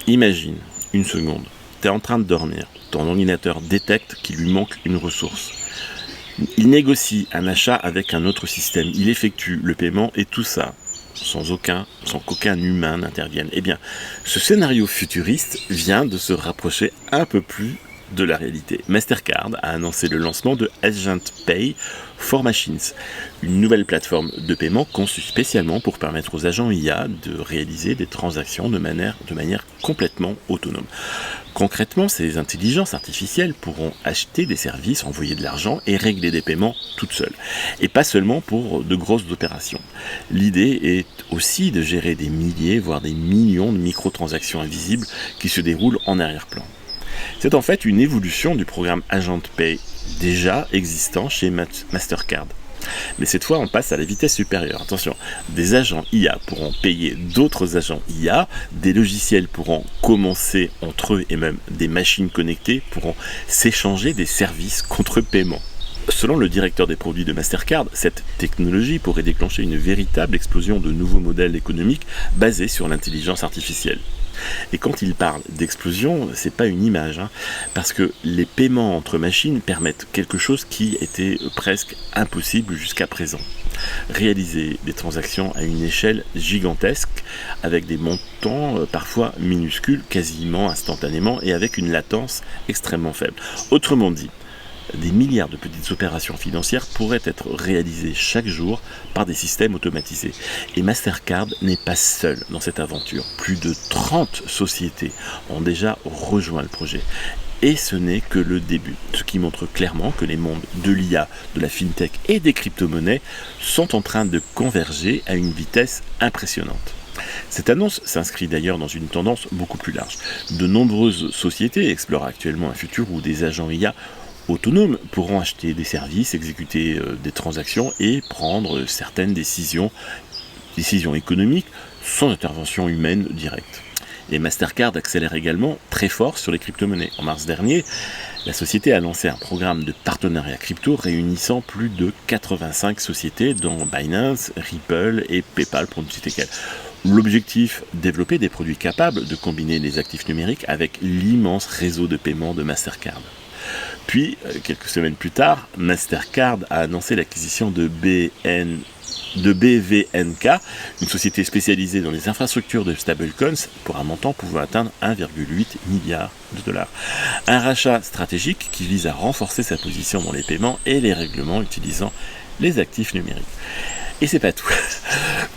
Imagine, une seconde, tu es en train de dormir, ton ordinateur détecte qu'il lui manque une ressource. Il négocie un achat avec un autre système, il effectue le paiement et tout ça, sans qu'aucun humain n'intervienne. Eh bien, ce scénario futuriste vient de se rapprocher un peu plus de la réalité. Mastercard a annoncé le lancement de Agent Pay for Machines, une nouvelle plateforme de paiement conçue spécialement pour permettre aux agents IA de réaliser des transactions de manière complètement autonome. Concrètement, ces intelligences artificielles pourront acheter des services, envoyer de l'argent et régler des paiements toutes seules. Et pas seulement pour de grosses opérations. L'idée est aussi de gérer des milliers, voire des millions de microtransactions invisibles qui se déroulent en arrière-plan. C'est en fait une évolution du programme Agent Pay déjà existant chez Mastercard. Mais cette fois, on passe à la vitesse supérieure. Attention, des agents IA pourront payer d'autres agents IA, des logiciels pourront commencer entre eux et même des machines connectées pourront s'échanger des services contre paiement. Selon le directeur des produits de Mastercard, cette technologie pourrait déclencher une véritable explosion de nouveaux modèles économiques basés sur l'intelligence artificielle. Et quand il parle d'explosion, c'est pas une image, parce que les paiements entre machines permettent quelque chose qui était presque impossible jusqu'à présent. Réaliser des transactions à une échelle gigantesque, avec des montants parfois minuscules, quasiment instantanément, et avec une latence extrêmement faible. Autrement dit, des milliards de petites opérations financières pourraient être réalisées chaque jour par des systèmes automatisés. Et Mastercard n'est pas seul dans cette aventure. Plus de 30 sociétés ont déjà rejoint le projet. Et ce n'est que le début, ce qui montre clairement que les mondes de l'IA, de la fintech et des crypto-monnaies sont en train de converger à une vitesse impressionnante. Cette annonce s'inscrit d'ailleurs dans une tendance beaucoup plus large. De nombreuses sociétés explorent actuellement un futur où des agents IA autonomes pourront acheter des services, exécuter des transactions et prendre certaines décisions économiques sans intervention humaine directe. Et Mastercard accélère également très fort sur les crypto-monnaies. En mars dernier, la société a lancé un programme de partenariat crypto réunissant plus de 85 sociétés dont Binance, Ripple et PayPal pour ne citer qu'elles. L'objectif, développer des produits capables de combiner les actifs numériques avec l'immense réseau de paiement de Mastercard. Puis, quelques semaines plus tard, Mastercard a annoncé l'acquisition de BVNK, une société spécialisée dans les infrastructures de stablecoins, pour un montant pouvant atteindre 1,8 milliard de dollars. Un rachat stratégique qui vise à renforcer sa position dans les paiements et les règlements utilisant les actifs numériques. Et c'est pas tout.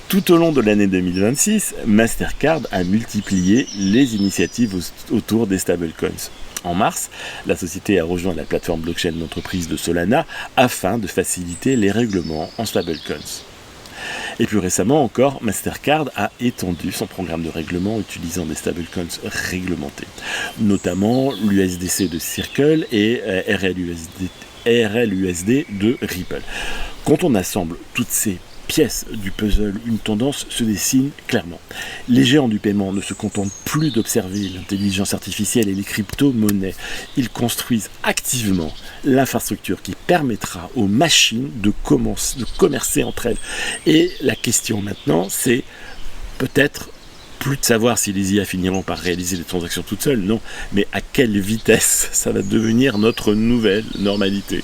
Tout au long de l'année 2026, Mastercard a multiplié les initiatives autour des stablecoins. En mars, la société a rejoint la plateforme blockchain d'entreprise de Solana afin de faciliter les règlements en stablecoins. Et plus récemment encore, Mastercard a étendu son programme de règlement utilisant des stablecoins réglementés, notamment l'USDC de Circle et RLUSD de Ripple. Quand on assemble toutes ces pièces du puzzle, une tendance se dessine clairement. Les géants du paiement ne se contentent plus d'observer l'intelligence artificielle et les crypto-monnaies. Ils construisent activement l'infrastructure qui permettra aux machines de commercer entre elles. Et la question maintenant, c'est peut-être plus de savoir si les IA finiront par réaliser des transactions toutes seules, non, mais à quelle vitesse ça va devenir notre nouvelle normalité.